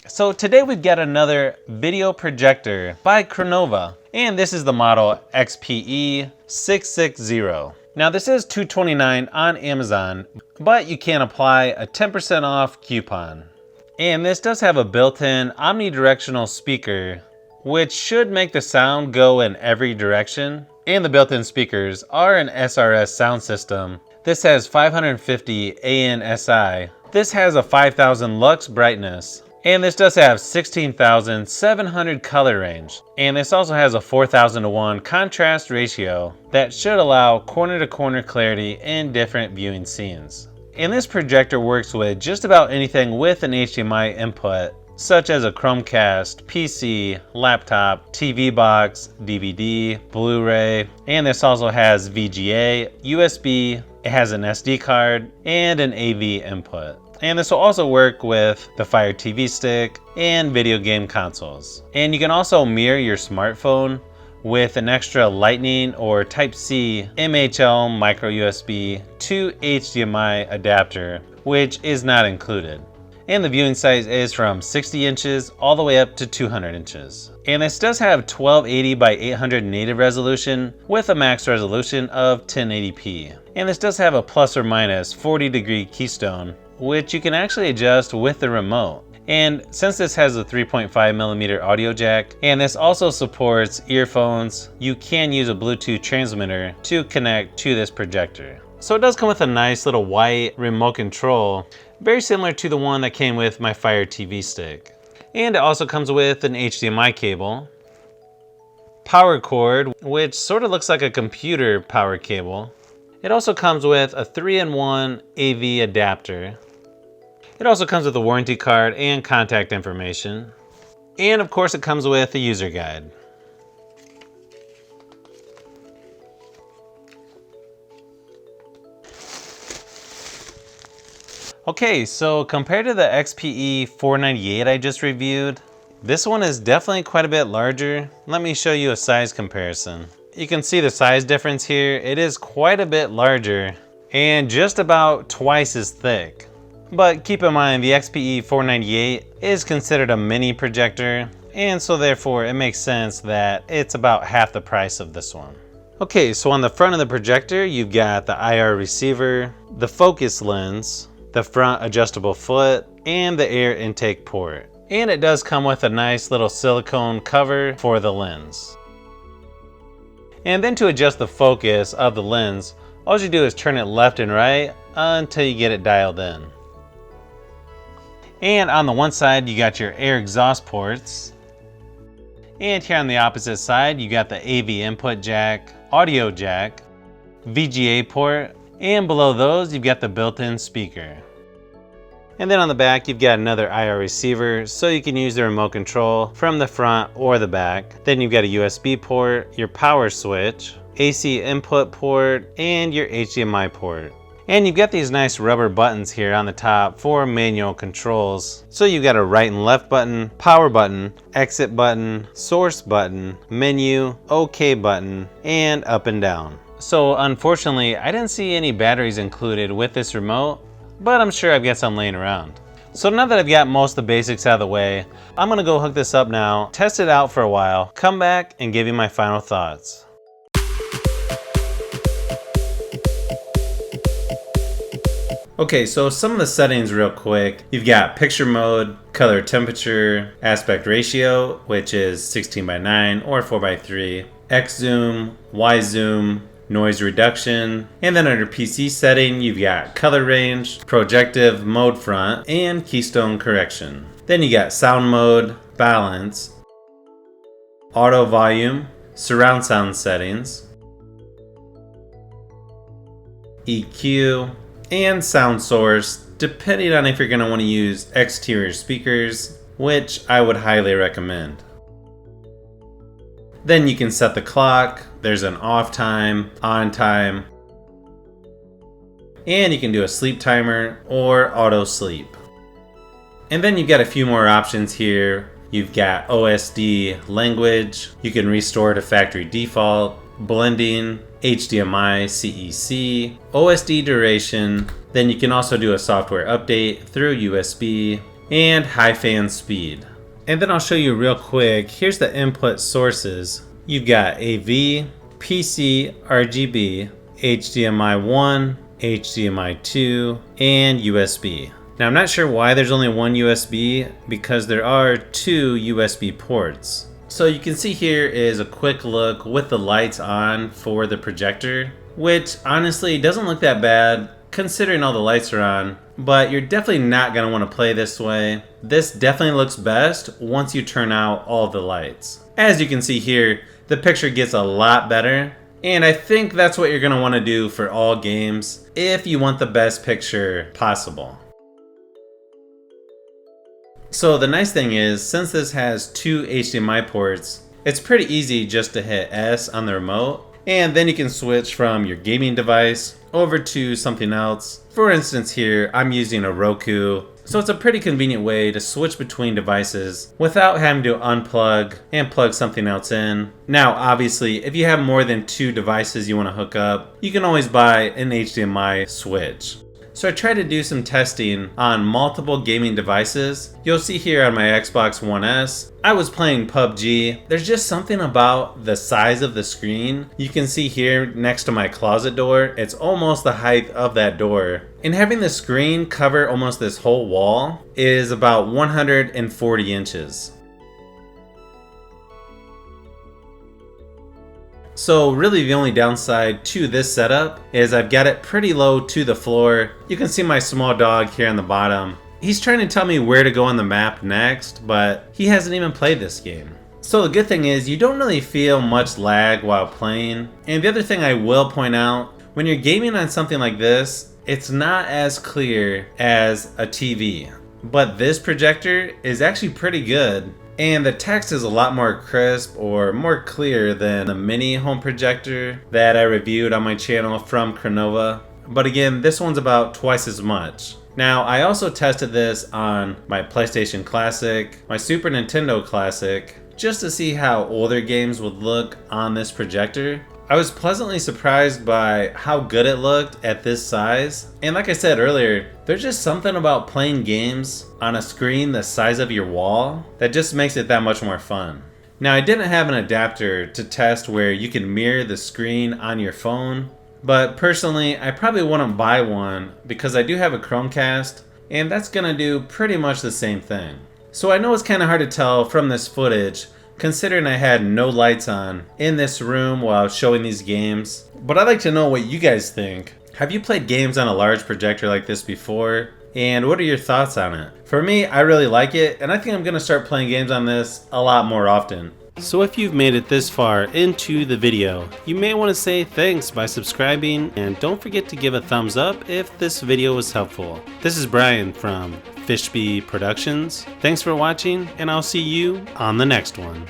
So today we've got another video projector by Crenova, and this is the model XPE660. Now this is $229 on Amazon, but you can apply a 10% off coupon. And this does have a built-in omnidirectional speaker, which should make the sound go in every direction. And the built-in speakers are an SRS sound system. This has 550 ANSI. This has a 5000 lux brightness. And this does have 16,700 color range. And this also has a 4000:1 contrast ratio that should allow corner-to-corner clarity in different viewing scenes. And this projector works with just about anything with an HDMI input, such as a Chromecast, PC, laptop, TV box, DVD, Blu-ray, and this also has VGA, USB, it has an SD card, and an AV input. And this will also work with the Fire TV stick and video game consoles. And you can also mirror your smartphone with an extra Lightning or Type-C MHL micro USB to HDMI adapter, which is not included. And the viewing size is from 60 inches all the way up to 200 inches. And this does have 1280 by 800 native resolution with a max resolution of 1080p. And this does have a plus or minus 40-degree keystone, which you can actually adjust with the remote. And since this has a 3.5mm audio jack, and this also supports earphones, you can use a Bluetooth transmitter to connect to this projector. So it does come with a nice little white remote control, very similar to the one that came with my Fire TV stick. And it also comes with an HDMI cable, power cord, which sort of looks like a computer power cable. It also comes with a 3-in-1 AV adapter. It also comes with a warranty card and contact information. And of course it comes with a user guide. Okay, so compared to the XPE498 I just reviewed, this one is definitely quite a bit larger. Let me show you a size comparison. You can see the size difference here. It is quite a bit larger and just about twice as thick. But keep in mind the XPE498 is considered a mini projector, and so therefore it makes sense that it's about half the price of this one. Okay, so on the front of the projector you've got the IR receiver, the focus lens, the front adjustable foot, and the air intake port. And it does come with a nice little silicone cover for the lens. And then to adjust the focus of the lens, all you do is turn it left and right until you get it dialed in. And on the one side you got your air exhaust ports. And here on the opposite side you got the AV input jack, audio jack, VGA port, and below those you've got the built-in speaker. And then on the back you've got another IR receiver, so you can use the remote control from the front or the back. Then you've got a USB port, your power switch, AC input port, and your HDMI port. And you've got these nice rubber buttons here on the top for manual controls. So you've got a right and left button, power button, exit button, source button, menu, OK button, and up and down. So unfortunately, I didn't see any batteries included with this remote, but I'm sure I've got some laying around. So now that I've got most of the basics out of the way, I'm gonna go hook this up now, test it out for a while, come back and give you my final thoughts. Okay, so some of the settings real quick. You've got picture mode, color temperature, aspect ratio, which is 16:9 or 4:3, X zoom, Y zoom, noise reduction, and then under PC setting you've got color range, projective mode front, and keystone correction. Then you got sound mode, balance, auto volume, surround sound settings, EQ, and sound source, depending on if you're going to want to use exterior speakers, which I would highly recommend. Then you can set the clock, there's an off time, on time, and you can do a sleep timer or auto sleep. And then you've got a few more options here. You've got OSD language, you can restore to factory default, blending, HDMI, CEC, OSD duration, Then you can also do a software update through USB and high fan speed. And then I'll show you real quick. Here's the input sources. You've got AV, PC, RGB, HDMI 1, HDMI 2, and USB. Now I'm not sure why there's only one USB, because there are two USB ports. So you can see here is a quick look with the lights on for the projector, which honestly doesn't look that bad considering all the lights are on, but you're definitely not going to want to play this way. This definitely looks best once you turn out all the lights. As you can see here, the picture gets a lot better, and I think that's what you're going to want to do for all games if you want the best picture possible. So the nice thing is, since this has two HDMI ports, it's pretty easy just to hit S on the remote, and then you can switch from your gaming device over to something else. For instance here, I'm using a Roku, so it's a pretty convenient way to switch between devices without having to unplug and plug something else in. Now obviously, if you have more than two devices you want to hook up, you can always buy an HDMI switch. So I tried to do some testing on multiple gaming devices. You'll see here on my Xbox One S, I was playing PUBG. There's just something about the size of the screen. You can see here next to my closet door, it's almost the height of that door. And having the screen cover almost this whole wall is about 140 inches. So really the only downside to this setup is I've got it pretty low to the floor. You can see my small dog here on the bottom. He's trying to tell me where to go on the map next, but he hasn't even played this game. So the good thing is you don't really feel much lag while playing. And the other thing I will point out, when you're gaming on something like this, it's not as clear as a TV. But this projector is actually pretty good. And the text is a lot more crisp or more clear than the mini home projector that I reviewed on my channel from Crenova. But again, this one's about twice as much. Now, I also tested this on my PlayStation Classic, my Super Nintendo Classic, just to see how older games would look on this projector. I was pleasantly surprised by how good it looked at this size. And like I said earlier, there's just something about playing games on a screen the size of your wall that just makes it that much more fun. Now, I didn't have an adapter to test where you can mirror the screen on your phone, but personally, I probably wouldn't buy one because I do have a Chromecast, and that's gonna do pretty much the same thing. So I know it's kind of hard to tell from this footage, considering I had no lights on in this room while showing these games. But I'd like to know what you guys think. Have you played games on a large projector like this before? And what are your thoughts on it? For me, I really like it, and I think I'm gonna start playing games on this a lot more often. So if you've made it this far into the video, you may want to say thanks by subscribing, and don't forget to give a thumbs up if this video was helpful. This is Brian from Fishbee Productions. Thanks for watching, and I'll see you on the next one.